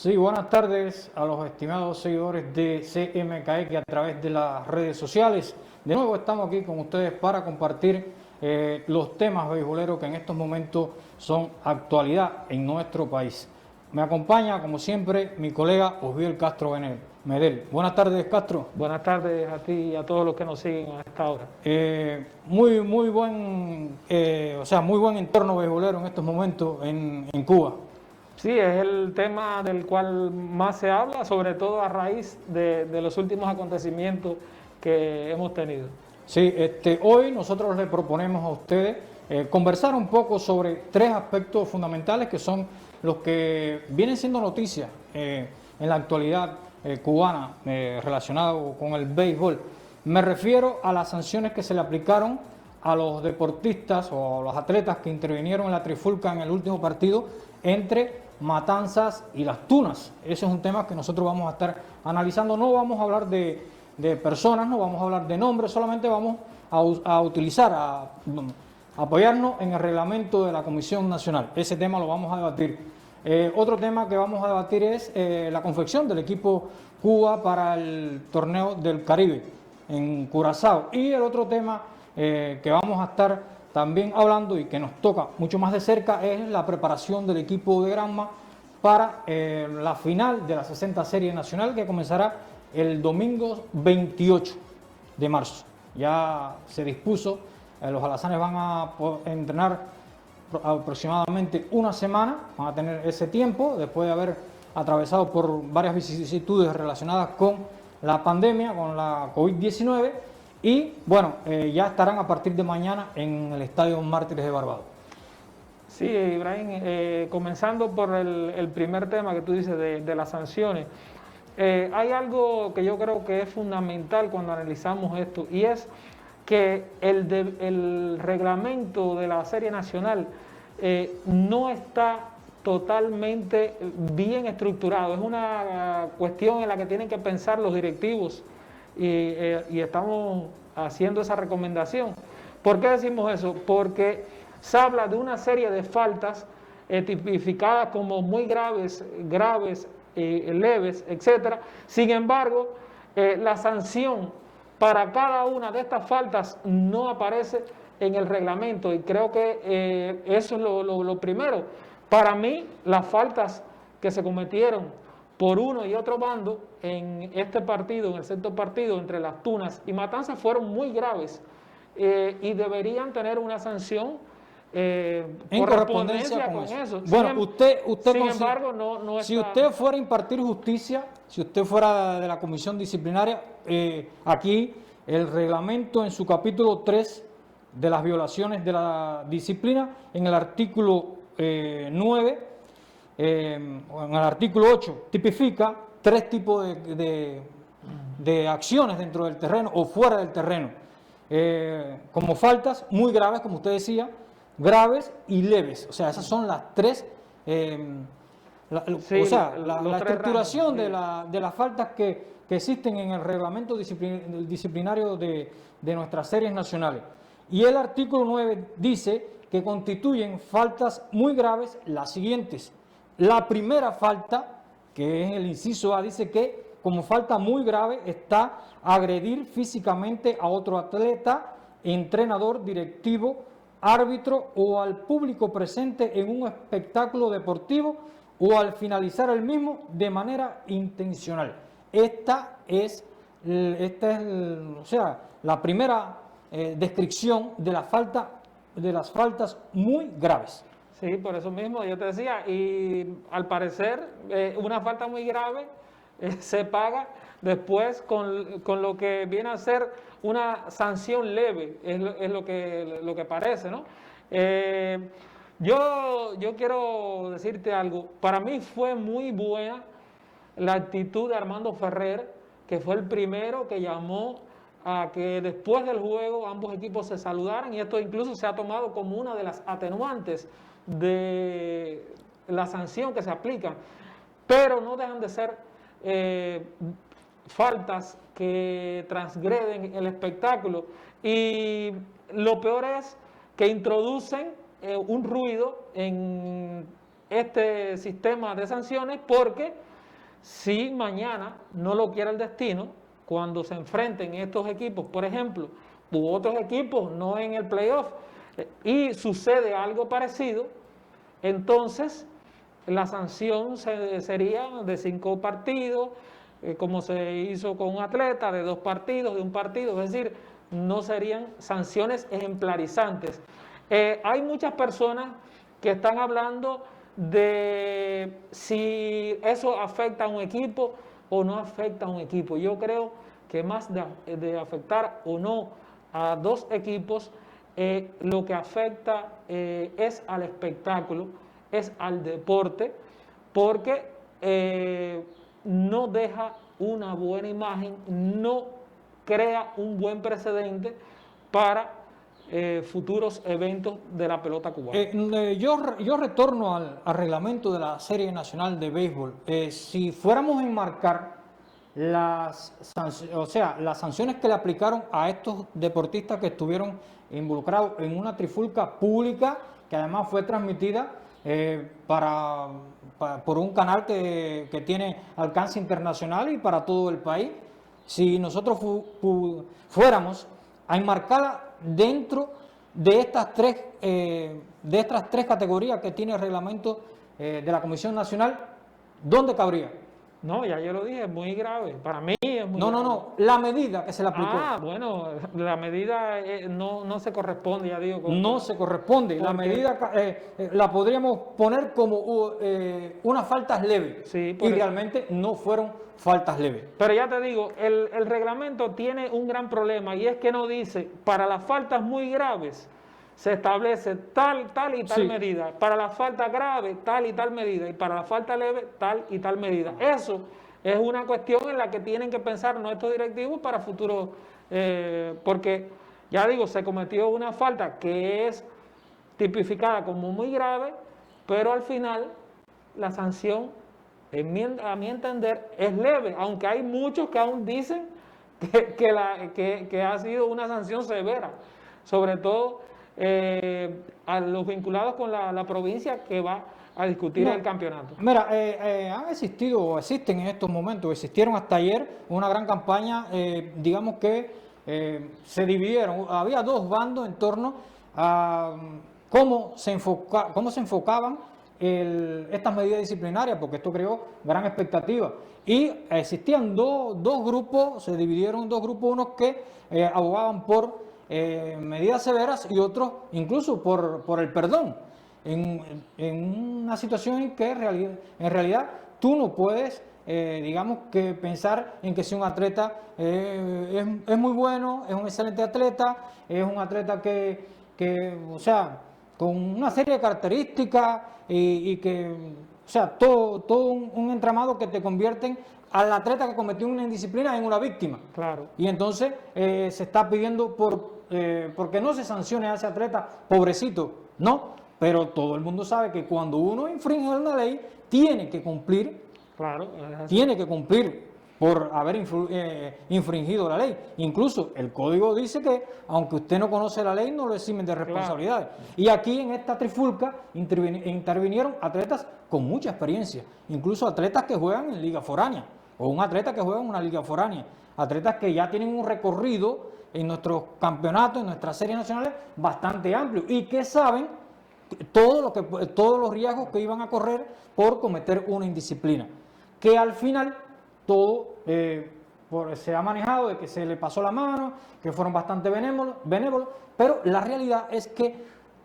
Sí, buenas tardes a los estimados seguidores de CMKX a través de las redes sociales. De nuevo estamos aquí con ustedes para compartir los temas beisboleros que en estos momentos son actualidad en nuestro país. Me acompaña, como siempre, mi colega Osviel Castro Medel. Buenas tardes, Castro. Buenas tardes a ti y a todos los que nos siguen a esta hora. Muy buen entorno beisbolero en estos momentos en Cuba. Sí, es el tema del cual más se habla, sobre todo a raíz de los últimos acontecimientos que hemos tenido. Sí, hoy nosotros le proponemos a ustedes conversar un poco sobre tres aspectos fundamentales que son los que vienen siendo noticias en la actualidad cubana relacionados con el béisbol. Me refiero a las sanciones que se le aplicaron a los deportistas o a los atletas que intervinieron en la trifulca en el último partido entre Matanzas y Las Tunas. Ese es un tema que nosotros vamos a estar analizando. No vamos a hablar de personas, no vamos a hablar de nombres, solamente vamos a utilizar, a apoyarnos en el reglamento de la Comisión Nacional. Ese tema lo vamos a debatir. Otro tema que vamos a debatir es la confección del equipo Cuba para el torneo del Caribe en Curazao. Y el otro tema que vamos a estar también hablando y que nos toca mucho más de cerca es la preparación del equipo de Granma para la final de la 60 Serie Nacional que comenzará el domingo 28 de marzo. Ya se dispuso, los alazanes van a entrenar aproximadamente una semana, van a tener ese tiempo después de haber atravesado por varias vicisitudes relacionadas con la pandemia, con la COVID-19. Y bueno, ya estarán a partir de mañana en el Estadio Mártires de Barbados. Sí, Ibrahim, comenzando por el primer tema que tú dices de las sanciones. Hay algo que yo creo que es fundamental cuando analizamos esto, y es que el reglamento de la Serie Nacional no está totalmente bien estructurado. Es una cuestión en la que tienen que pensar los directivos y estamos haciendo esa recomendación. ¿Por qué decimos eso? Porque se habla de una serie de faltas tipificadas como muy graves, leves, etcétera. Sin embargo, la sanción para cada una de estas faltas no aparece en el reglamento, y creo que eso es lo primero. Para mí, las faltas que se cometieron por uno y otro bando en este partido, en el sexto partido entre Las Tunas y Matanzas, fueron muy graves y deberían tener una sanción en correspondencia con eso. Bueno, sin embargo, no si está... usted fuera a impartir justicia, si usted fuera de la comisión disciplinaria, aquí el reglamento en su capítulo 3 de las violaciones de la disciplina, en el artículo 9, en el artículo 8, tipifica tres tipos de acciones dentro del terreno o fuera del terreno, como faltas muy graves, como usted decía, graves y leves. O sea, esas son las tres, la estructuración de las faltas que existen en el reglamento disciplinario de nuestras series nacionales. Y el artículo 9 dice que constituyen faltas muy graves las siguientes. La primera falta, que es el inciso A, dice que como falta muy grave está agredir físicamente a otro atleta, entrenador, directivo, árbitro o al público presente en un espectáculo deportivo o al finalizar el mismo de manera intencional. Esta es la primera descripción de las faltas muy graves. Sí, por eso mismo yo te decía, y al parecer una falta muy grave se paga después con lo que viene a ser una sanción leve, es lo que parece, ¿no? Yo quiero decirte algo. Para mí fue muy buena la actitud de Armando Ferrer, que fue el primero que llamó a que después del juego ambos equipos se saludaran, y esto incluso se ha tomado como una de las atenuantes de la sanción que se aplica, pero no dejan de ser faltas que transgreden el espectáculo, y lo peor es que introducen un ruido en este sistema de sanciones, porque si mañana no lo quiere el destino, cuando se enfrenten estos equipos, por ejemplo, u otros equipos no en el playoff, y sucede algo parecido, entonces la sanción sería de 5 partidos, como se hizo con un atleta, de 2 partidos, de 1 partido, es decir, no serían sanciones ejemplarizantes. Hay muchas personas que están hablando de si eso afecta a un equipo o no afecta a un equipo. Yo creo que más de afectar o no a 2 equipos, lo que afecta es al espectáculo, es al deporte, porque no deja una buena imagen, no crea un buen precedente para futuros eventos de la pelota cubana. Yo retorno al reglamento de la Serie Nacional de Béisbol. Si fuéramos a enmarcar las sanciones que le aplicaron a estos deportistas que estuvieron involucrados en una trifulca pública, que además fue transmitida por un canal que tiene alcance internacional y para todo el país, si nosotros fuéramos a enmarcarla dentro de estas tres categorías que tiene el reglamento de la Comisión Nacional, ¿dónde cabría? No, ya yo lo dije, es muy grave. Para mí es muy grave. No, la medida que se le aplicó. Ah, bueno, la medida no se corresponde, ya digo. No se corresponde. La medida la podríamos poner como unas faltas leves. Sí, y realmente no fueron faltas leves. Pero ya te digo, el reglamento tiene un gran problema y es que no dice, para las faltas muy graves se establece tal y tal medida, para la falta grave tal y tal medida, y para la falta leve tal y tal medida. Eso es una cuestión en la que tienen que pensar nuestros directivos para futuro, porque ya digo, se cometió una falta que es tipificada como muy grave, pero al final la sanción, a mi entender, es leve, aunque hay muchos que aún dicen que ha sido una sanción severa, sobre todo a los vinculados con la provincia que va a discutir el campeonato. Mira, han existido o existen en estos momentos, existieron hasta ayer una gran campaña, digamos que se dividieron, había 2 bandos en torno a cómo se enfocaban estas medidas disciplinarias, porque esto creó gran expectativa. Y existían dos grupos, se dividieron en 2 grupos, unos que abogaban por medidas severas y otros incluso por el perdón, en una situación en que en realidad tú no puedes, digamos que pensar en que si un atleta es muy bueno, es un excelente atleta, es un atleta que o sea, con una serie de características y que, o sea, todo un entramado que te convierten al atleta que cometió una indisciplina en una víctima. Claro. Y entonces se está pidiendo porque no se sancione a ese atleta, pobrecito, no, pero todo el mundo sabe que cuando uno infringe una ley, tiene que cumplir, claro, tiene que cumplir por haber infringido la ley. Incluso el código dice que aunque usted no conoce la ley, no lo eximen de responsabilidades. Claro. Y aquí en esta trifulca intervinieron atletas con mucha experiencia, incluso atletas que juegan en liga foránea, o un atleta que juega en una liga foránea, atletas que ya tienen un recorrido en nuestros campeonatos, en nuestras series nacionales, bastante amplio y que saben todos los riesgos que iban a correr por cometer una indisciplina, que al final todo se ha manejado de que se le pasó la mano, que fueron bastante benévolos, pero la realidad es que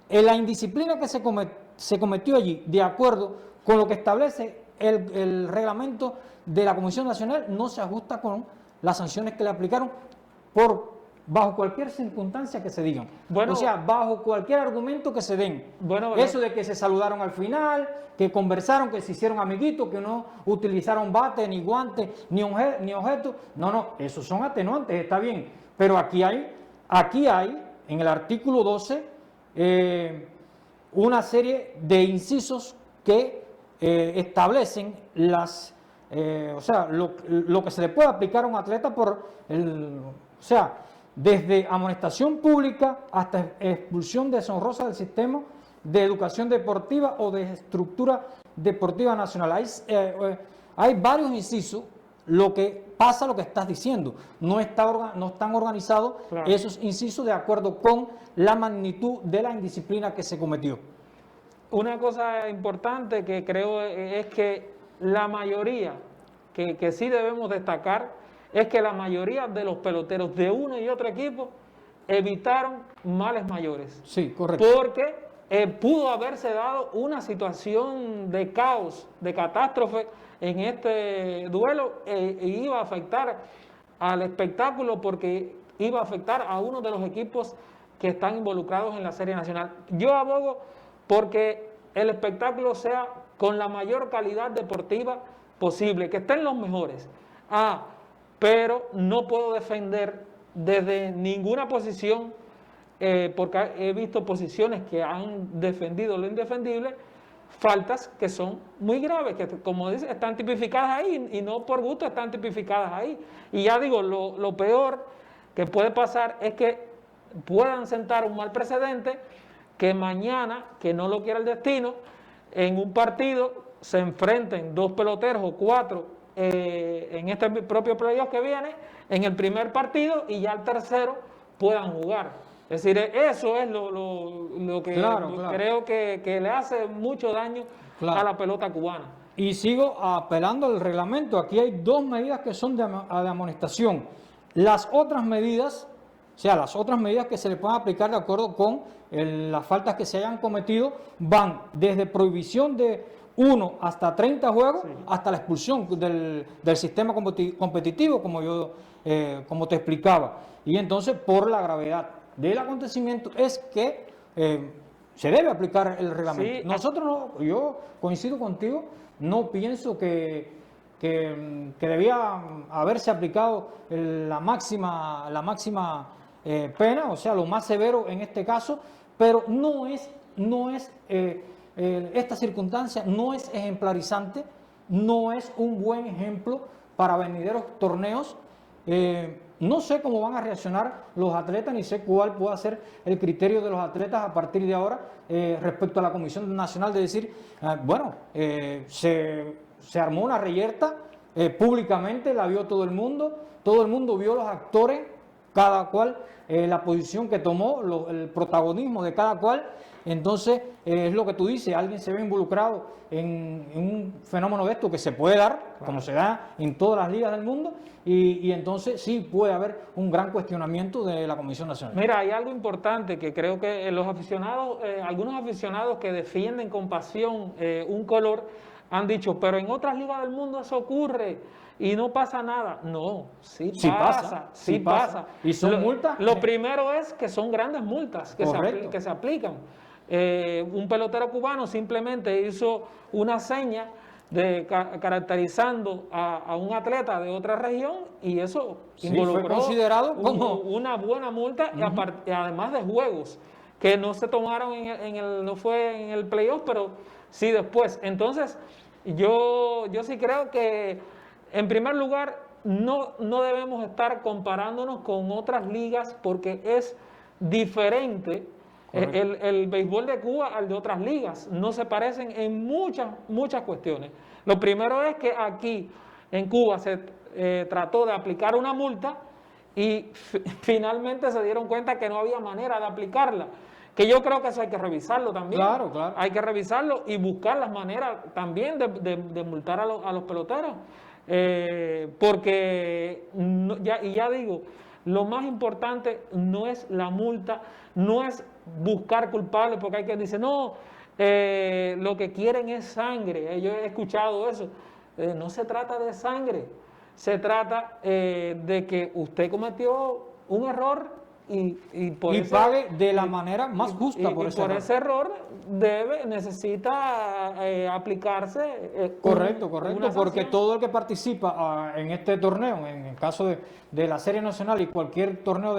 la indisciplina que se cometió allí, de acuerdo con lo que establece el reglamento de la Comisión Nacional, no se ajusta con las sanciones que le aplicaron bajo cualquier circunstancia que se digan. Bueno, o sea, bajo cualquier argumento que se den. Bueno, eso de que se saludaron al final, que conversaron, que se hicieron amiguitos, que no utilizaron bate, ni guantes, ni objetos. No, esos son atenuantes, está bien. Pero aquí hay, en el artículo 12, una serie de incisos que establecen lo que se le puede aplicar a un atleta desde amonestación pública hasta expulsión deshonrosa del sistema de educación deportiva o de estructura deportiva nacional. hay varios incisos, lo que pasa, lo que estás diciendo, no están organizados Claro. esos incisos de acuerdo con la magnitud de la indisciplina que se cometió. Una cosa importante que creo es que la mayoría, que sí debemos destacar, es que la mayoría de los peloteros de uno y otro equipo evitaron males mayores. Sí, correcto. Porque pudo haberse dado una situación de caos, de catástrofe en este duelo e iba a afectar al espectáculo porque iba a afectar a uno de los equipos que están involucrados en la Serie Nacional. Yo abogo porque el espectáculo sea con la mayor calidad deportiva posible, que estén los mejores. Pero no puedo defender desde ninguna posición, porque he visto posiciones que han defendido lo indefendible, faltas que son muy graves, que como dice, están tipificadas ahí y no por gusto están tipificadas ahí. Y ya digo, lo peor que puede pasar es que puedan sentar un mal precedente, que mañana, que no lo quiera el destino, en un partido se enfrenten 2 peloteros o 4 en este propio playoff que viene, en el primer partido y ya el tercero puedan jugar. Es decir, eso es lo que creo que le hace mucho daño a la pelota cubana. Y sigo apelando al reglamento. Aquí hay 2 medidas que son de amonestación. Las otras medidas, o sea, las otras medidas que se le pueden aplicar de acuerdo con las faltas que se hayan cometido, van desde prohibición de 1 hasta 30 juegos, sí, hasta la expulsión del sistema competitivo, como te explicaba. Y entonces, por la gravedad del acontecimiento, es que se debe aplicar el reglamento. Sí. Nosotros no, yo coincido contigo, no pienso que debía haberse aplicado la máxima pena, o sea, lo más severo en este caso, pero esta circunstancia no es ejemplarizante, no es un buen ejemplo para venideros torneos. No sé cómo van a reaccionar los atletas, ni sé cuál pueda ser el criterio de los atletas a partir de ahora respecto a la Comisión Nacional de decir, se armó una reyerta públicamente, la vio todo el mundo vio los actores, cada cual la posición que tomó, el protagonismo de cada cual. Entonces, es lo que tú dices, alguien se ve involucrado en un fenómeno de esto que se puede dar, claro, como se da en todas las ligas del mundo, y entonces sí puede haber un gran cuestionamiento de la Comisión Nacional. Mira, hay algo importante que creo que los aficionados, algunos aficionados que defienden con pasión un color, han dicho, pero en otras ligas del mundo eso ocurre y no pasa nada. No, sí pasa. ¿Y son multas? Lo primero es que son grandes multas que se aplican. Un pelotero cubano simplemente hizo una seña caracterizando a un atleta de otra región y eso involucró fue considerado como una buena multa, y además de juegos que no se tomaron no fue en el playoff, pero sí después. Entonces, yo sí creo que, en primer lugar, no debemos estar comparándonos con otras ligas porque es diferente el béisbol de Cuba al de otras ligas. No se parecen en muchas cuestiones. Lo primero es que aquí en Cuba se trató de aplicar una multa y finalmente se dieron cuenta que no había manera de aplicarla. Que yo creo que eso hay que revisarlo también. Claro. Hay que revisarlo y buscar las maneras también de multar a los peloteros. Porque, ya digo, lo más importante no es la multa, no es buscar culpables, porque hay quien dice, no, lo que quieren es sangre. Yo he escuchado eso. No se trata de sangre, se trata de que usted cometió un error y pague de la manera más justa por ese error necesita aplicarse correcto, porque todo el que participa en este torneo, en el caso de la Serie Nacional y cualquier torneo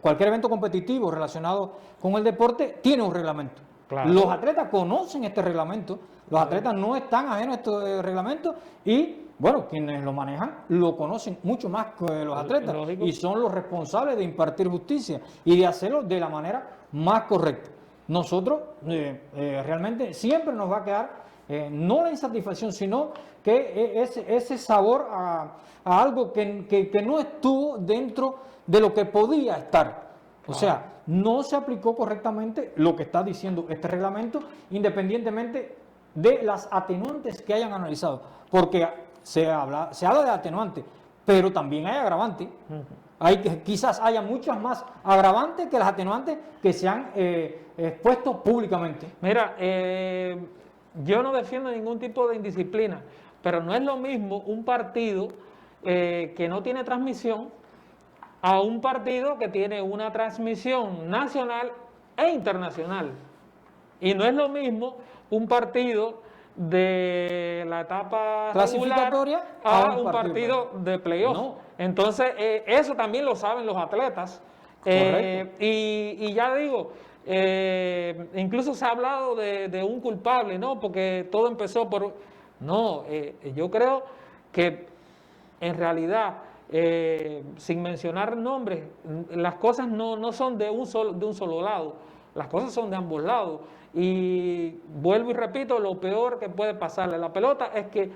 cualquier evento competitivo relacionado con el deporte, tiene un reglamento. Claro. Los atletas conocen este reglamento, los atletas no están ajenos a este reglamento y bueno, quienes lo manejan lo conocen mucho más que los atletas. Lógico. Y son los responsables de impartir justicia y de hacerlo de la manera más correcta. Nosotros realmente siempre nos va a quedar no la insatisfacción, sino que ese sabor a algo que no estuvo dentro de lo que podía estar. O sea, no se aplicó correctamente lo que está diciendo este reglamento, independientemente de las atenuantes que hayan analizado, porque se habla de atenuantes, pero también hay agravantes. Quizás haya muchas más agravantes que las atenuantes que se han expuesto públicamente. Mira, yo no defiendo ningún tipo de indisciplina, pero no es lo mismo un partido que no tiene transmisión a un partido que tiene una transmisión nacional e internacional. Y no es lo mismo un partido de la etapa clasificatoria regular a un partido de playoff. No. Entonces, eso también lo saben los atletas. Y ya digo, incluso se ha hablado de un culpable, ¿no? Porque todo empezó por... No, yo creo que en realidad, sin mencionar nombres, las cosas no son de un solo lado, las cosas son de ambos lados. Y vuelvo y repito, lo peor que puede pasarle a la pelota es que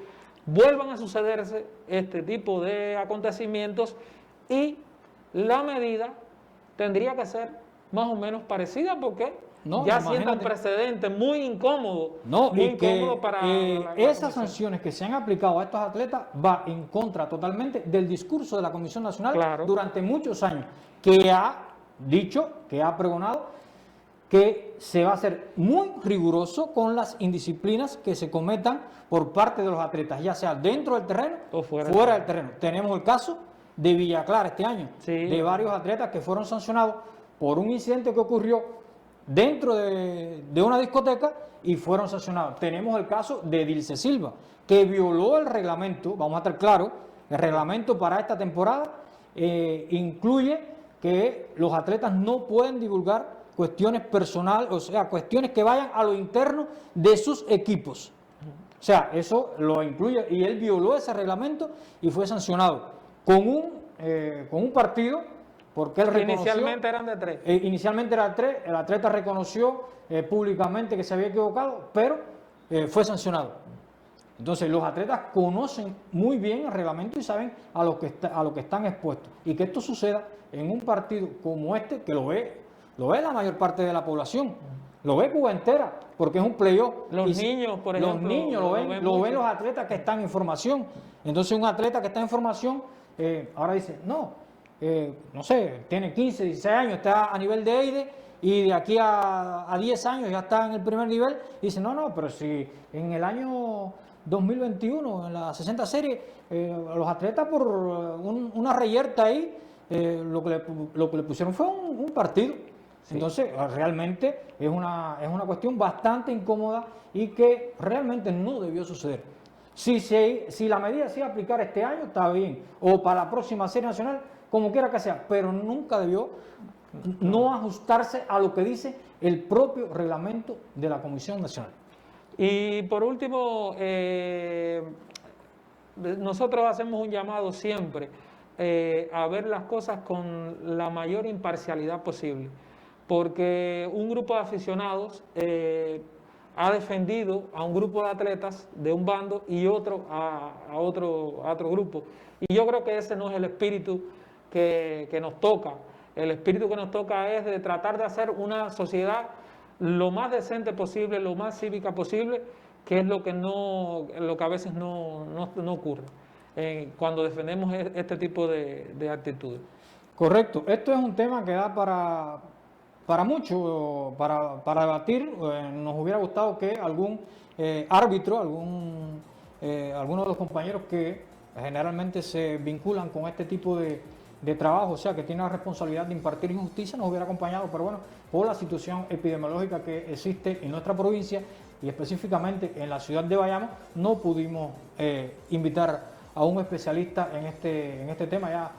vuelvan a sucederse este tipo de acontecimientos y la medida tendría que ser más o menos parecida porque ya sienta un precedente muy incómodo. Muy incómodo para esas sanciones que se han aplicado a estos atletas va en contra totalmente del discurso de la Comisión Nacional durante muchos años, que ha dicho, que ha pregonado que se va a ser muy riguroso con las indisciplinas que se cometan por parte de los atletas, ya sea dentro del terreno o fuera del terreno. Tenemos el caso de Villa Clara este año, de varios atletas que fueron sancionados por un incidente que ocurrió dentro de una discoteca y fueron sancionados. Tenemos el caso de Dilce Silva, que violó el reglamento, vamos a estar claros, el reglamento para esta temporada incluye que los atletas no pueden divulgar cuestiones personales, o sea, cuestiones que vayan a lo interno de sus equipos. O sea, eso lo incluye y él violó ese reglamento y fue sancionado con un partido, porque él reconoció... Inicialmente eran de 3. Inicialmente eran 3, el atleta reconoció públicamente que se había equivocado, pero fue sancionado. Entonces, los atletas conocen muy bien el reglamento y saben a lo que están expuestos. Y que esto suceda en un partido como este, que lo ve la mayor parte de la población, lo ve Cuba entera, porque es un playoff. Los niños, por ejemplo. Los niños lo ven los atletas que están en formación. Entonces, un atleta que está en formación, ahora dice, no sé, tiene 15, 16 años, está a nivel de EIDE, y de aquí a 10 años ya está en el primer nivel, y dice, no, pero si en el año 2021, en la 60 serie, los atletas por una reyerta ahí, lo que le pusieron fue un partido. Entonces, realmente es una cuestión bastante incómoda y que realmente no debió suceder. Si la medida se iba a aplicar este año, está bien, o para la próxima serie nacional, como quiera que sea, pero nunca debió no ajustarse a lo que dice el propio reglamento de la Comisión Nacional. Y por último, nosotros hacemos un llamado siempre a ver las cosas con la mayor imparcialidad posible, porque un grupo de aficionados ha defendido a un grupo de atletas de un bando y otro a otro grupo. Y yo creo que ese no es el espíritu que nos toca. El espíritu que nos toca es de tratar de hacer una sociedad lo más decente posible, lo más cívica posible, que es lo que a veces no ocurre cuando defendemos este tipo de actitudes. Correcto. Esto es un tema que da para mucho, para debatir. Nos hubiera gustado que algún árbitro, alguno de los compañeros que generalmente se vinculan con este tipo de trabajo, o sea, que tiene la responsabilidad de impartir justicia, nos hubiera acompañado, pero bueno, por la situación epidemiológica que existe en nuestra provincia y específicamente en la ciudad de Bayamo, no pudimos invitar a un especialista en este tema. Ya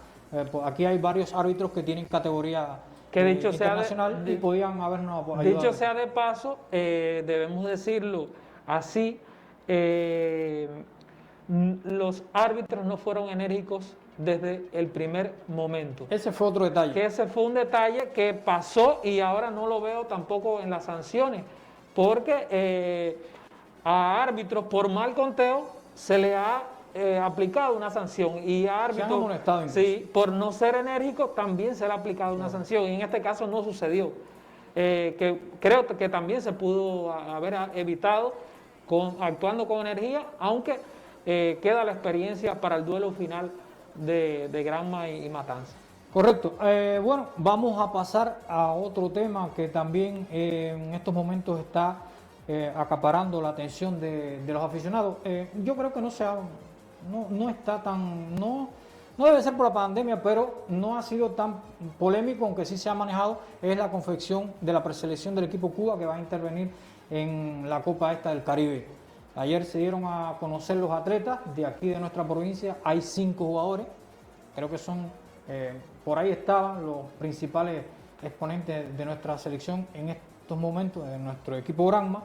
aquí hay varios árbitros que tienen categoría internacional y podían habernos ayudado. Dicho sea de paso, debemos decirlo así, los árbitros no fueron enérgicos desde el primer momento. Ese fue otro detalle. Que ese fue un detalle que pasó y ahora no lo veo tampoco en las sanciones, porque a árbitros por mal conteo se le ha aplicado una sanción, y a árbitros, amonestado sí, por no ser enérgicos también se le ha aplicado una sanción, y en este caso no sucedió. Que creo que también se pudo haber evitado actuando con energía, aunque queda la experiencia para el duelo final de Granma y Matanza. Correcto. Bueno, vamos a pasar a otro tema que también en estos momentos está acaparando la atención de los aficionados. Yo creo que no está tan, no debe ser por la pandemia, pero no ha sido tan polémico, aunque sí se ha manejado, es la confección de la preselección del equipo Cuba que va a intervenir en la Copa esta del Caribe. Ayer se dieron a conocer los atletas de aquí de nuestra provincia, hay 5 jugadores, creo que son, por ahí estaban los principales exponentes de nuestra selección en estos momentos, de nuestro equipo Granma,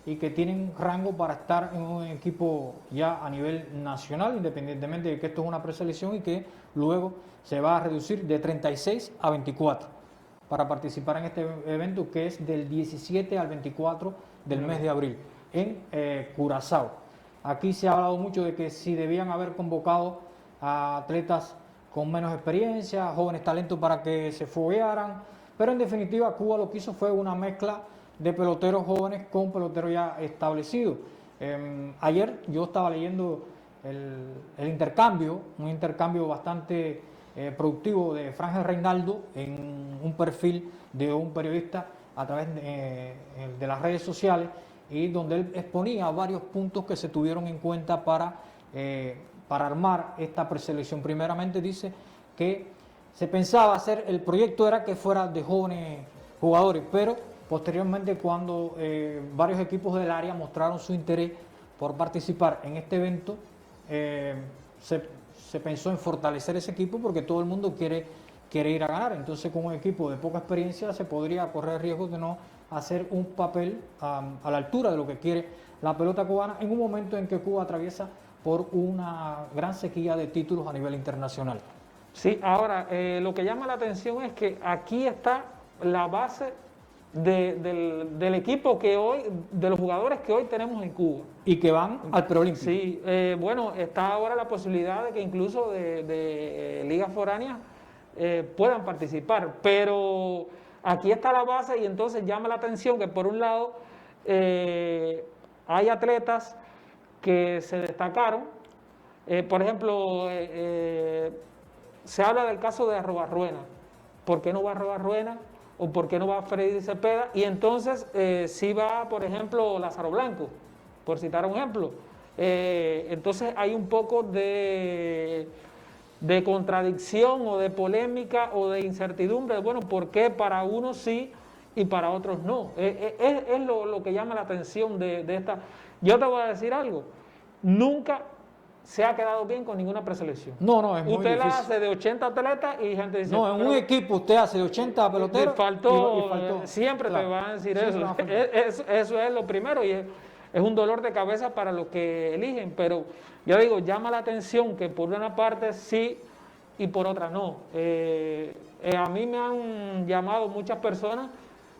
y que tienen rango para estar en un equipo ya a nivel nacional, independientemente de que esto es una preselección y que luego se va a reducir de 36 a 24 para participar en este evento que es del 17 al 24 del mes de abril en Curazao. Aquí se ha hablado mucho de que si debían haber convocado a atletas con menos experiencia, jóvenes talentos para que se foguearan, pero en definitiva Cuba lo que hizo fue una mezcla de peloteros jóvenes con peloteros ya establecidos. Ayer yo estaba leyendo el intercambio, un intercambio bastante productivo de Frangel Reinaldo en un perfil de un periodista a través de las redes sociales, y donde él exponía varios puntos que se tuvieron en cuenta para armar esta preselección. Primeramente dice que se pensaba hacer, el proyecto era que fuera de jóvenes jugadores, pero posteriormente cuando varios equipos del área mostraron su interés por participar en este evento, se pensó en fortalecer ese equipo porque todo el mundo quiere ir a ganar. Entonces con un equipo de poca experiencia se podría correr riesgo de no hacer un papel a la altura de lo que quiere la pelota cubana en un momento en que Cuba atraviesa por una gran sequía de títulos a nivel internacional. Sí, ahora lo que llama la atención es que aquí está la base del equipo que hoy, de los jugadores que hoy tenemos en Cuba. Y que van al preolímpico. Sí, bueno, está ahora la posibilidad de que incluso de ligas foráneas puedan participar, pero aquí está la base, y entonces llama la atención que por un lado hay atletas que se destacaron, por ejemplo, se habla del caso de Arrobarruena. ¿Por qué no va Arrobarruena? ¿O por qué no va Freddy Cepeda? Y entonces sí va, por ejemplo, Lázaro Blanco, por citar un ejemplo. Entonces hay un poco de contradicción o de polémica o de incertidumbre. Bueno, ¿por qué para unos sí y para otros no? Es lo que llama la atención de esta. Yo te voy a decir algo, nunca se ha quedado bien con ninguna preselección. No, es muy difícil. Usted la hace de 80 atletas y gente dice... No, en un equipo usted hace de 80 peloteros y faltó. Siempre claro, te van a decir eso. Eso es lo primero, y es un dolor de cabeza para los que eligen, pero yo digo, llama la atención que por una parte sí y por otra no. A mí me han llamado muchas personas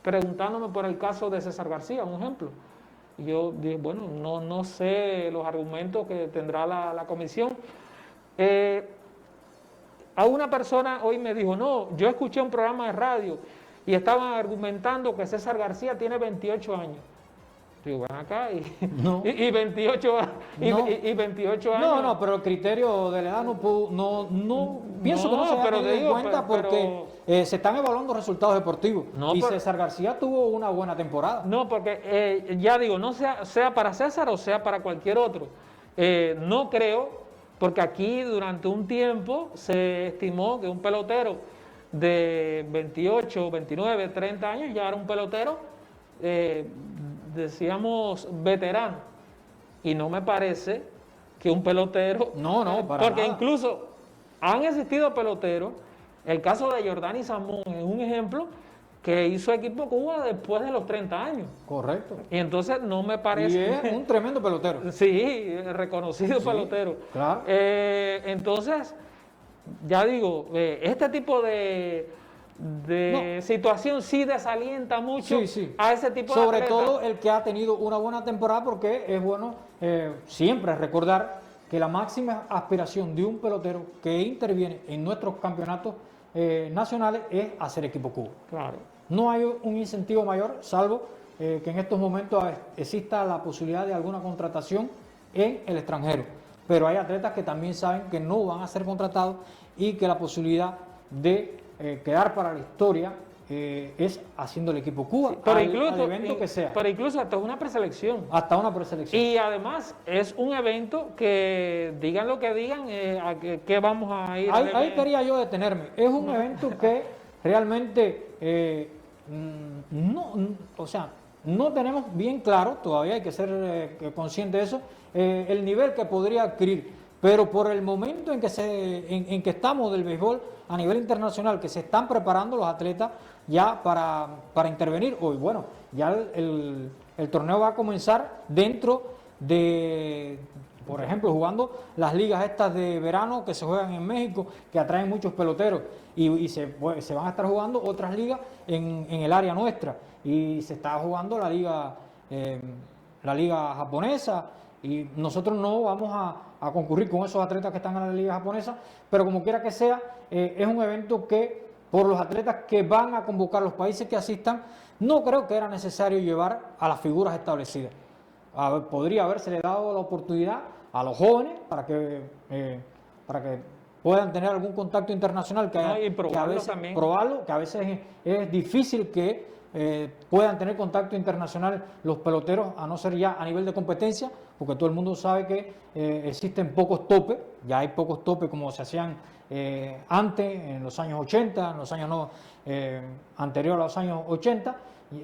preguntándome por el caso de César García, un ejemplo. Y yo dije, bueno, no sé los argumentos que tendrá la comisión. A una persona hoy me dijo, no, yo escuché un programa de radio y estaban argumentando que César García tiene 28 años. Digo, ven acá y 28 años. No, pero el criterio de la edad pienso que no se ha tenido en cuenta porque se están evaluando resultados deportivos. Y César García tuvo una buena temporada. No, porque ya digo, no sea para César o sea para cualquier otro. No creo, porque aquí durante un tiempo se estimó que un pelotero de 28, 29, 30 años ya era un pelotero, decíamos, veterano. Y no me parece que un pelotero... porque nada. Incluso han existido peloteros, el caso de Jordani Samón es un ejemplo, que hizo equipo Cuba después de los 30 años. Correcto. Y entonces no me parece... Y es un tremendo pelotero. Sí, reconocido pelotero. Claro. Entonces, ya digo, este tipo de de situación sí desalienta mucho a ese tipo de sobre atletas. todo el que ha tenido una buena temporada, porque es bueno siempre recordar que la máxima aspiración de un pelotero que interviene en nuestros campeonatos nacionales es hacer equipo Cuba. Claro. No hay un incentivo mayor, salvo que en estos momentos exista la posibilidad de alguna contratación en el extranjero. Pero hay atletas que también saben que no van a ser contratados y que la posibilidad de quedar para la historia es haciendo el equipo Cuba, sí, pero al evento que sea. Pero incluso hasta una preselección. Hasta una preselección. Y además es un evento que, digan lo que digan, a qué vamos a ir. Ahí quería yo detenerme. Es un evento que realmente o sea, no tenemos bien claro, todavía hay que ser consciente de eso, el nivel que podría adquirir. Pero por el momento en que estamos del béisbol a nivel internacional, que se están preparando los atletas ya para intervenir hoy, bueno, ya el torneo va a comenzar dentro de, por ejemplo, jugando las ligas estas de verano que se juegan en México, que atraen muchos peloteros, y se van a estar jugando otras ligas en el área nuestra, y se está jugando la liga japonesa, y nosotros no vamos a concurrir con esos atletas que están en la liga japonesa, pero como quiera que sea, es un evento que por los atletas que van a convocar los países que asistan, no creo que era necesario llevar a las figuras establecidas. Podría haberse dado la oportunidad a los jóvenes para que puedan tener algún contacto internacional, que a veces es difícil que puedan tener contacto internacional los peloteros, a no ser ya a nivel de competencia, porque todo el mundo sabe que existen pocos topes, ya hay pocos topes como se hacían antes, en los años 80, en los años anteriores a los años 80,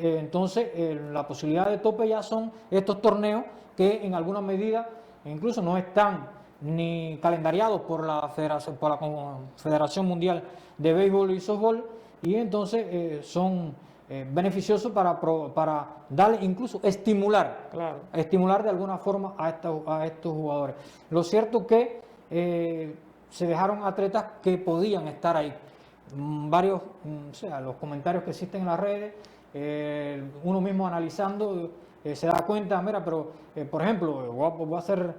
entonces la posibilidad de tope ya son estos torneos que en alguna medida incluso no están ni calendariados por la Federación Mundial de Béisbol y Softball, y entonces son beneficiosos para darle, incluso estimular de alguna forma a estos jugadores. Lo cierto que se dejaron atletas que podían estar ahí. Varios, o sea, los comentarios que existen en las redes, uno mismo analizando se da cuenta, mira, pero por ejemplo, voy a ser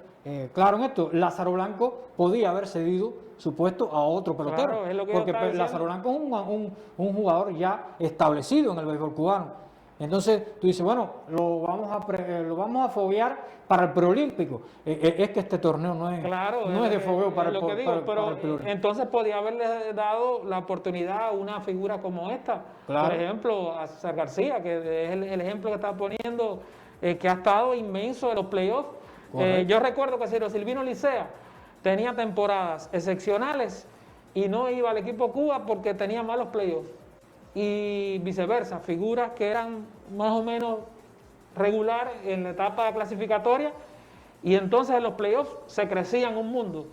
claro en esto, Lázaro Blanco podía haber cedido su puesto a otro pelotero, porque Lázaro Blanco es un jugador ya establecido en el béisbol cubano. Entonces tú dices, bueno, lo vamos a foguear para el preolímpico. Es que este torneo no es de fogueo para el preolímpico. Entonces podía haberle dado la oportunidad a una figura como esta. Claro. Por ejemplo, a César García, que es el ejemplo que está poniendo, que ha estado inmenso en los playoffs. Yo recuerdo que Ciro Silvino Licea tenía temporadas excepcionales y no iba al equipo Cuba porque tenía malos playoffs. Y viceversa, figuras que eran más o menos regular en la etapa clasificatoria y entonces en los playoffs se crecían un mundo.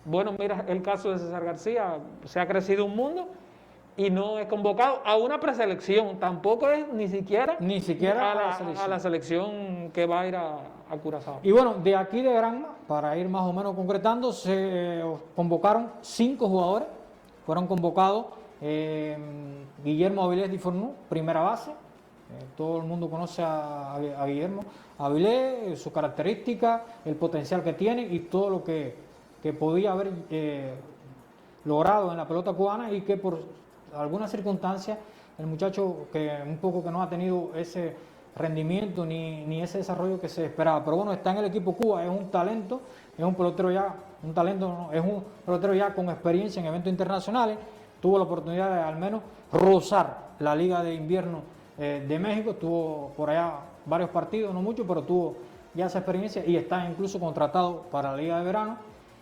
Bueno, mira el caso de César García, se ha crecido un mundo y no es convocado a una preselección, tampoco es ni siquiera a la selección que va a ir a Curazao. Y bueno, de aquí de Granma, para ir más o menos concretando, se convocaron 5 jugadores, fueron convocados. Guillermo Avilés Di Fornú, primera base, todo el mundo conoce a Guillermo Avilés, su característica, el potencial que tiene y todo lo que podía haber logrado en la pelota cubana, y que por alguna circunstancia el muchacho que no ha tenido ese rendimiento ni ese desarrollo que se esperaba, pero bueno, está en el equipo Cuba, es un talento, es un pelotero ya con experiencia en eventos internacionales. Tuvo la oportunidad de al menos rozar la Liga de Invierno de México, tuvo por allá varios partidos, no mucho, pero tuvo ya esa experiencia y está incluso contratado para la Liga de Verano.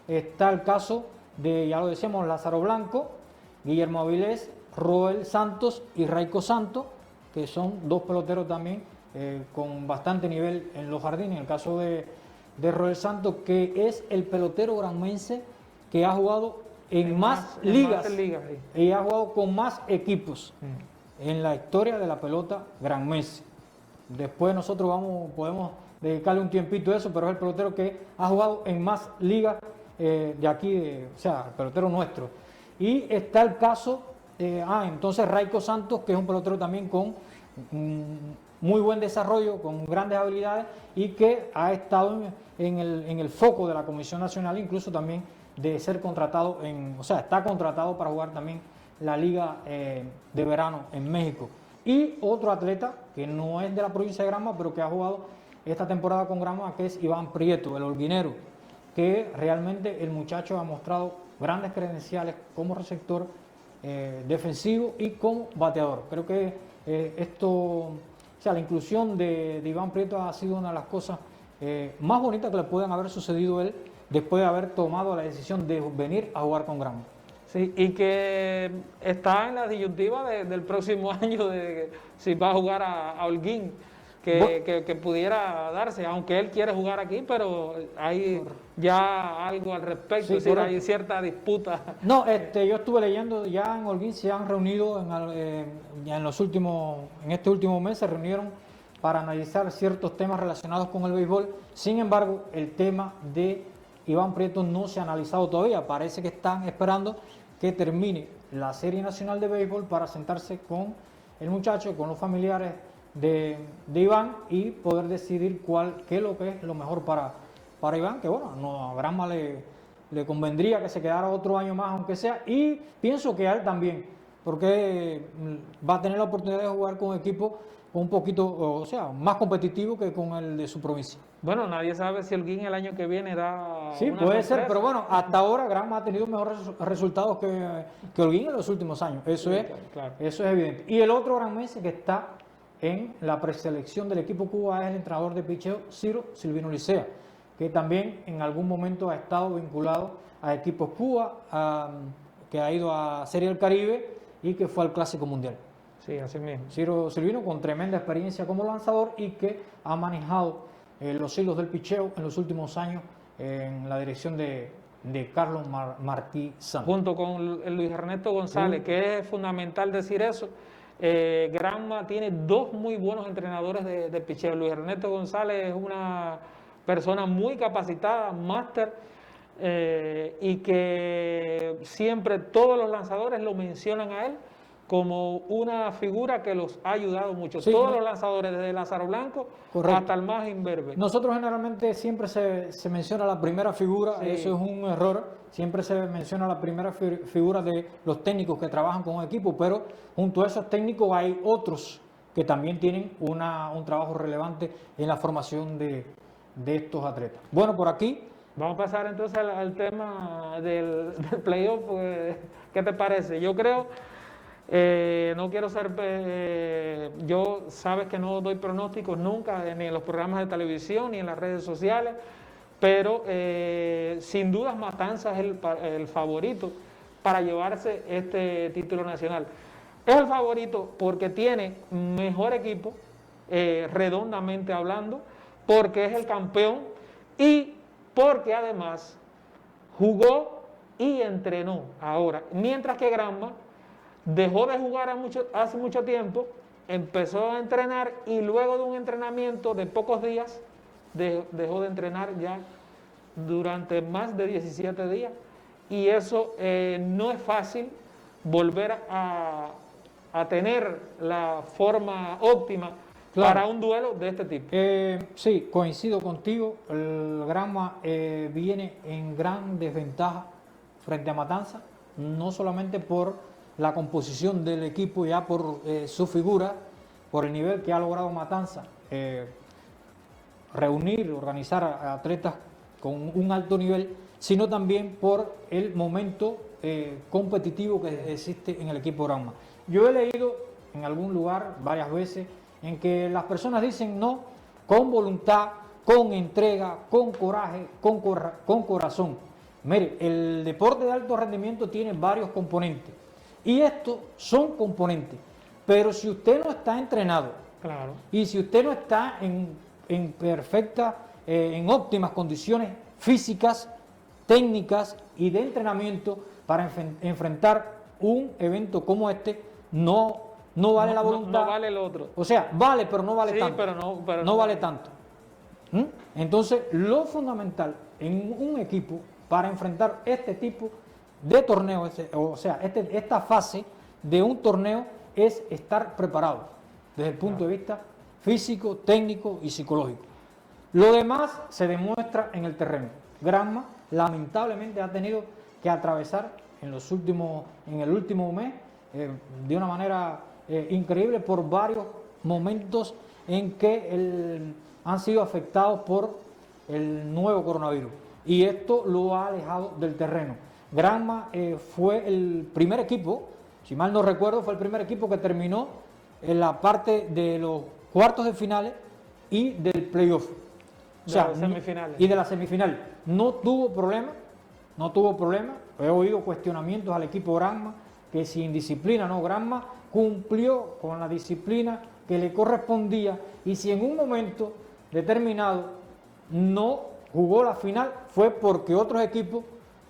Está el caso de, ya lo decíamos, Lázaro Blanco, Guillermo Avilés, Roel Santos y Raico Santos, que son 2 peloteros también con bastante nivel en los jardines. En el caso de Roel Santos, que es el pelotero granmense que ha jugado en más ligas y ha jugado con más equipos en la historia de la pelota granmense. Después nosotros podemos dedicarle un tiempito a eso, pero es el pelotero que ha jugado en más ligas de aquí, o sea, el pelotero nuestro. Y está el caso Entonces Raico Santos, que es un pelotero también con muy buen desarrollo, con grandes habilidades y que ha estado en el foco de la Comisión Nacional, incluso también de ser contratado, está contratado para jugar también la Liga de Verano en México. Y otro atleta que no es de la provincia de Granma, pero que ha jugado esta temporada con Granma, que es Iván Prieto, el holguinero, que realmente el muchacho ha mostrado grandes credenciales como receptor defensivo y como bateador. Creo que la inclusión de Iván Prieto ha sido una de las cosas más bonitas que le pueden haber sucedido a él después de haber tomado la decisión de venir a jugar con Granma. Sí, y que está en la disyuntiva del próximo año de si va a jugar a Holguín, que pudiera darse, aunque él quiere jugar aquí, pero hay ya algo al respecto, Sí, es decir, hay cierta disputa. No, yo estuve leyendo, ya en Holguín se han reunido ya en este último mes se reunieron para analizar ciertos temas relacionados con el béisbol. Sin embargo, el tema de Iván Prieto no se ha analizado todavía. Parece que están esperando que termine la Serie Nacional de Béisbol para sentarse con el muchacho, con los familiares de Iván y poder decidir qué es lo que es lo mejor para Iván, que bueno, a Granma le convendría que se quedara otro año más, aunque sea, y pienso que a él también, porque va a tener la oportunidad de jugar con un equipo un poquito, más competitivo que con el de su provincia. Bueno, nadie sabe si Holguín el año que viene da. Sí, puede ser, pero bueno, hasta ahora Granma ha tenido mejores resultados que Holguín en los últimos años. Eso es evidente. Y el otro granmense que está en la preselección del equipo Cuba es el entrenador de picheo Ciro Silvino Licea, que también en algún momento ha estado vinculado a equipos Cuba, que ha ido a Serie del Caribe y que fue al Clásico Mundial. Sí, así mismo. Ciro Silvino con tremenda experiencia como lanzador y que ha manejado los hilos del picheo en los últimos años en la dirección de Carlos Martí Santos. Junto con Luis Ernesto González, que es fundamental decir eso. Granma tiene dos muy buenos entrenadores de picheo. Luis Ernesto González es una persona muy capacitada, máster, y que siempre todos los lanzadores lo mencionan a él como una figura que los ha ayudado mucho. Sí, todos los lanzadores, desde Lázaro Blanco hasta el más imberbe. Nosotros generalmente siempre se menciona la primera figura, sí. Eso es un error, siempre se menciona la primera figura de los técnicos que trabajan con un equipo, pero junto a esos técnicos hay otros que también tienen un trabajo relevante en la formación de estos atletas. Bueno, por aquí... Vamos a pasar entonces al tema del playoff. ¿Qué te parece? Yo creo... no quiero ser, yo sabes que no doy pronósticos nunca, ni en los programas de televisión ni en las redes sociales, pero sin dudas Matanzas es el favorito para llevarse este título nacional. Es el favorito porque tiene mejor equipo, redondamente hablando, porque es el campeón y porque además jugó y entrenó ahora, mientras que Granma dejó de jugar hace mucho tiempo, empezó a entrenar y luego de un entrenamiento de pocos días, dejó de entrenar ya durante más de 17 días. Y eso no es fácil volver a tener la forma óptima, claro, para un duelo de este tipo. Sí, coincido contigo. El Granma viene en gran desventaja frente a Matanza, no solamente por la composición del equipo, ya por su figura, por el nivel que ha logrado Matanza, organizar a atletas con un alto nivel, sino también por el momento competitivo que existe en el equipo Granma. Yo he leído en algún lugar varias veces en que las personas dicen no, con voluntad, con entrega, con coraje, con corazón. Mire, el deporte de alto rendimiento tiene varios componentes. Y estos son componentes, pero si usted no está entrenado, claro, y si usted no está en óptimas condiciones físicas, técnicas y de entrenamiento para enfrentar un evento como este, no vale la voluntad. No vale el otro. O sea, vale, pero no vale sí, tanto. Pero no vale tanto. Entonces, lo fundamental en un equipo para enfrentar este tipo de torneo, esta fase de un torneo es estar preparado desde el punto de vista físico, técnico y psicológico. Lo demás se demuestra en el terreno. Granma lamentablemente ha tenido que atravesar en el último mes de una manera increíble por varios momentos en que han sido afectados por el nuevo coronavirus, y esto lo ha alejado del terreno. Granma fue el primer equipo, si mal no recuerdo, fue el primer equipo que terminó en la parte de los cuartos de finales y del playoff. O sea, las semifinales. Y de la semifinal. No tuvo problema. He oído cuestionamientos al equipo Granma, que si indisciplina no, Granma cumplió con la disciplina que le correspondía, y si en un momento determinado no jugó la final fue porque otros equipos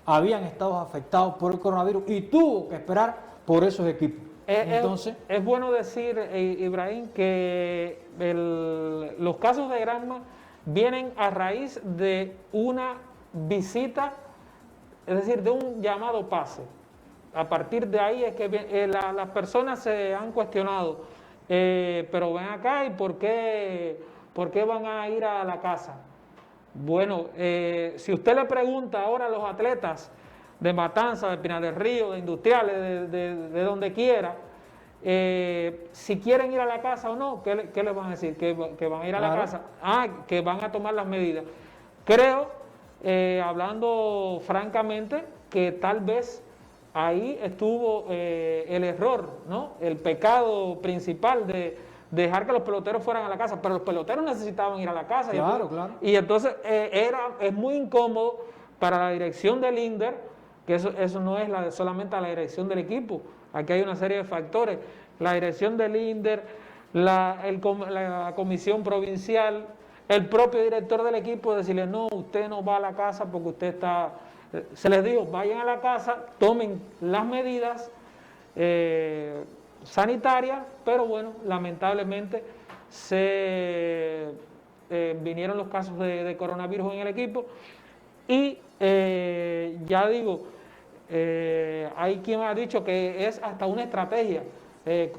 habían estado afectados por el coronavirus y tuvo que esperar por esos equipos. Entonces, es bueno decir, Ibrahim, que los casos de Granma vienen a raíz de una visita, es decir, de un llamado pase. A partir de ahí es que las personas se han cuestionado, pero ven acá, ¿y por qué van a ir a la casa? Bueno, si usted le pregunta ahora a los atletas de Matanza, de Pinar del Río, de Industriales, de donde quiera, si quieren ir a la casa o no, ¿qué les van a decir? ¿Que van a ir a la casa? Que van a tomar las medidas. Creo, hablando francamente, que tal vez ahí estuvo el error, ¿no? El pecado principal de dejar que los peloteros fueran a la casa, pero los peloteros necesitaban ir a la casa. Claro. Y entonces es muy incómodo para la dirección del INDER, que eso no es solamente la dirección del equipo, aquí hay una serie de factores, la dirección del INDER, la comisión provincial, el propio director del equipo, decirle, no, usted no va a la casa porque usted está... Se les dijo, vayan a la casa, tomen las medidas sanitarias, pero bueno, lamentablemente vinieron los casos de coronavirus en el equipo y ya digo, hay quien ha dicho que es hasta una estrategia,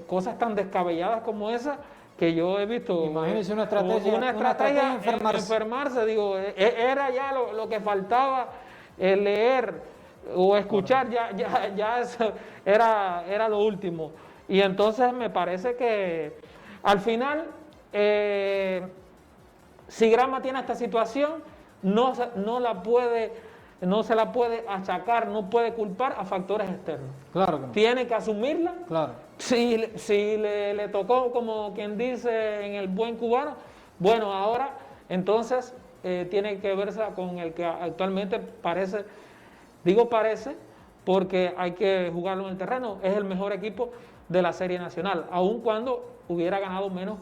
cosas tan descabelladas como esa que yo he visto. Imagínense una estrategia enfermarse, digo, era ya lo que faltaba, leer o escuchar, ya eso era lo último. Y entonces me parece que al final, si Granma tiene esta situación, no se la puede achacar, no puede culpar a factores externos. Claro que no. Tiene que asumirla. Claro. Si le tocó, como quien dice en el buen cubano, bueno, ahora entonces tiene que verse con el que actualmente parece, digo parece, porque hay que jugarlo en el terreno, es el mejor equipo de la Serie Nacional, aun cuando hubiera ganado menos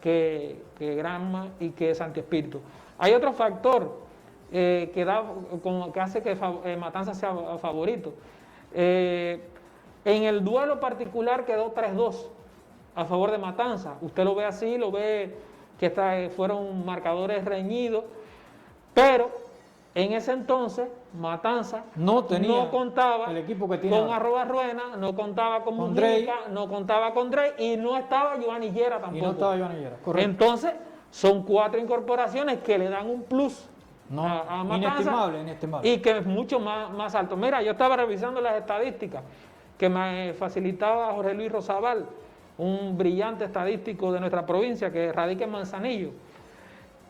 que Granma y que Santi Espíritu. Hay otro factor que hace que Matanza sea favorito. En el duelo particular quedó 3-2 a favor de Matanza. Usted lo ve así, lo ve que fueron marcadores reñidos, pero en ese entonces Matanza no contaba el equipo que tiene con Arrobarruena, no contaba con Mujica, no contaba con Drey y no estaba Giovanni Llera tampoco. Y no estaba Giovanni Llera, correcto. Entonces son 4 incorporaciones que le dan un plus a Matanza, inestimable. Y que es mucho más alto. Mira, yo estaba revisando las estadísticas que me facilitaba Jorge Luis Rosabal, un brillante estadístico de nuestra provincia que radica en Manzanillo.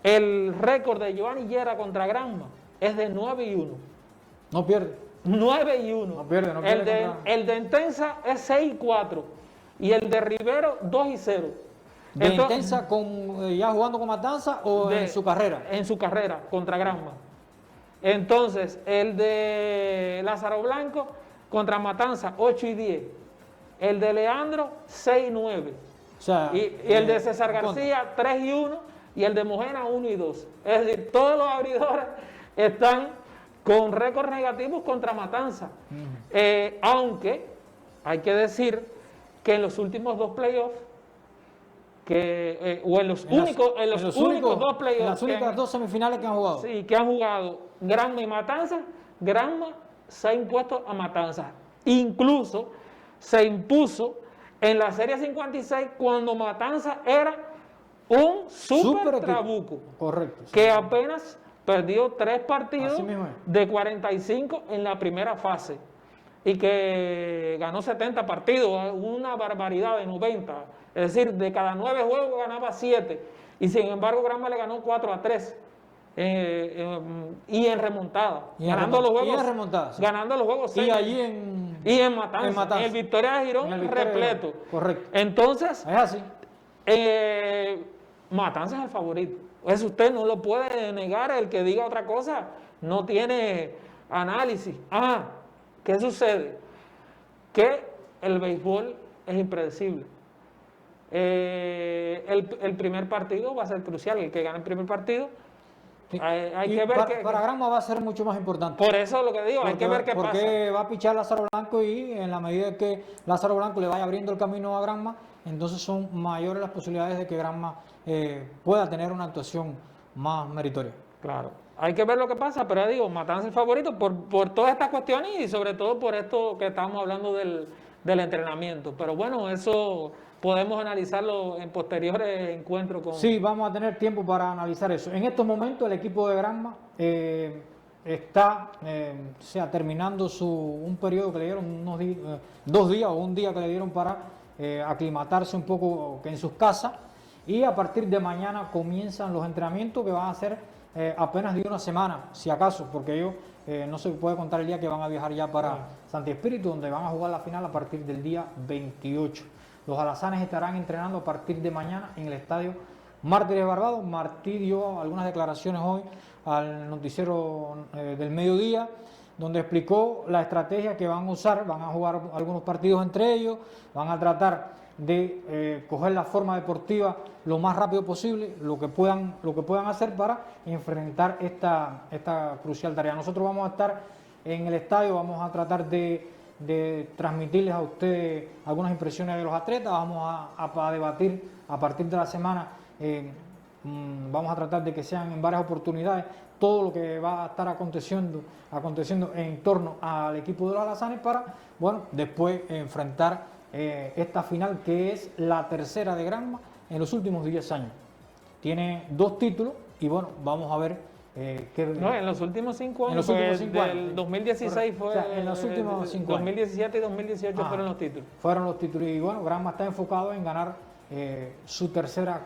El récord de Giovanni Llera contra Granma es de 9-1. No pierde. 9-1. No pierde. El de Intensa es 6-4 y el de Rivero 2-0. ¿De Intensa ya jugando con Matanza o en su carrera? En su carrera, contra Granma. Entonces, el de Lázaro Blanco contra Matanza, 8-10. El de Leandro, 6-9. O sea, y el de César García, 3-1. Y el de Mojena, 1-2. Es decir, todos los abridores están con récords negativos contra Matanza. Aunque hay que decir que en los últimos 2 playoffs, o en los únicos 2 playoffs, en las únicas 2 semifinales que han jugado. Sí, que han jugado Granma y Matanza, Granma se ha impuesto a Matanza. Incluso se impuso en la Serie 56 cuando Matanza era un super trabuco. Correcto. Sí. Que apenas perdió 3 partidos mismo es. de 45 en la primera fase y que ganó 70 partidos, una barbaridad de 90. Es decir, de cada 9 juegos ganaba 7 y sin embargo Granma le ganó 4-3. Y en remontada, ganando los juegos, sí. ganando los juegos 6. Y allí en Matanza, en el Victoria de Girón repleto. Correcto. Entonces, es así. Matanza es el favorito. Eso usted no lo puede negar, el que diga otra cosa no tiene análisis. ¿Qué sucede? Que el béisbol es impredecible. El primer partido va a ser crucial, el que gane el primer partido. Sí. Hay que ver para Granma va a ser mucho más importante. Por eso lo que digo, hay que ver qué pasa. Porque va a pichar Lázaro Blanco y en la medida que Lázaro Blanco le vaya abriendo el camino a Granma, entonces son mayores las posibilidades de que Granma pueda tener una actuación más meritoria. Claro, hay que ver lo que pasa, pero ya digo, Matanza el favorito por todas estas cuestiones y sobre todo por esto que estamos hablando del entrenamiento. Pero bueno, eso podemos analizarlo en posteriores encuentros con... Sí, vamos a tener tiempo para analizar eso. En estos momentos el equipo de Granma está terminando un periodo que le dieron 2 días o un día que le dieron para aclimatarse un poco en sus casas, y a partir de mañana comienzan los entrenamientos que van a ser apenas de una semana, si acaso, porque ellos no se puede contar el día que van a viajar ya para Santi Espíritu, donde van a jugar la final a partir del día 28. Los alazanes estarán entrenando a partir de mañana en el estadio Mártires de Barbados. Martí dio algunas declaraciones hoy al noticiero del mediodía, donde explicó la estrategia que van a usar. Van a jugar algunos partidos entre ellos, van a tratar de coger la forma deportiva lo más rápido posible, lo que puedan hacer para enfrentar esta crucial tarea. Nosotros vamos a estar en el estadio, vamos a tratar de transmitirles a ustedes algunas impresiones de los atletas, vamos a debatir a partir de la semana, vamos a tratar de que sean en varias oportunidades todo lo que va a estar aconteciendo en torno al equipo de los alazanes para, bueno, después enfrentar esta final que es la tercera de Granma en los últimos 10 años. Tiene 2 títulos y bueno, vamos a ver en los últimos 5 años, del 2016 fue, en los últimos 5 años. 2017 y 2018 fueron los títulos. Fueron los títulos y bueno, Granma está enfocado en ganar su tercera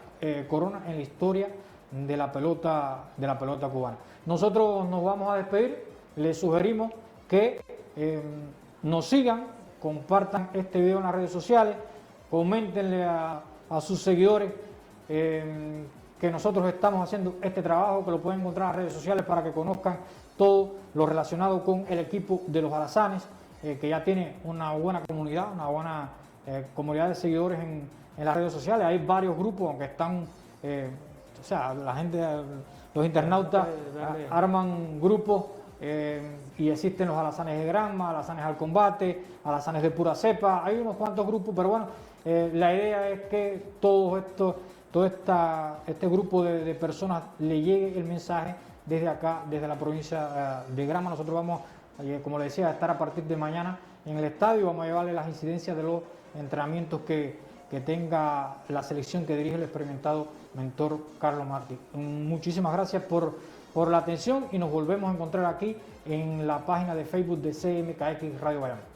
corona en la historia de la pelota cubana. Nosotros nos vamos a despedir, les sugerimos que nos sigan, compartan este video en las redes sociales, coméntenle a sus seguidores que nosotros estamos haciendo este trabajo, que lo pueden encontrar en las redes sociales para que conozcan todo lo relacionado con el equipo de los alazanes, que ya tiene una buena comunidad, una buena comunidad de seguidores en las redes sociales. Hay varios grupos, aunque están, la gente, los internautas arman grupos y existen los alazanes de Granma, alazanes al combate, alazanes de pura cepa, hay unos cuantos grupos, pero bueno, la idea es que este grupo de personas le llegue el mensaje desde acá, desde la provincia de Granma. Nosotros vamos, como le decía, a estar a partir de mañana en el estadio, vamos a llevarle las incidencias de los entrenamientos que tenga la selección que dirige el experimentado mentor Carlos Martí. Muchísimas gracias por la atención y nos volvemos a encontrar aquí en la página de Facebook de CMKX Radio Bayamón.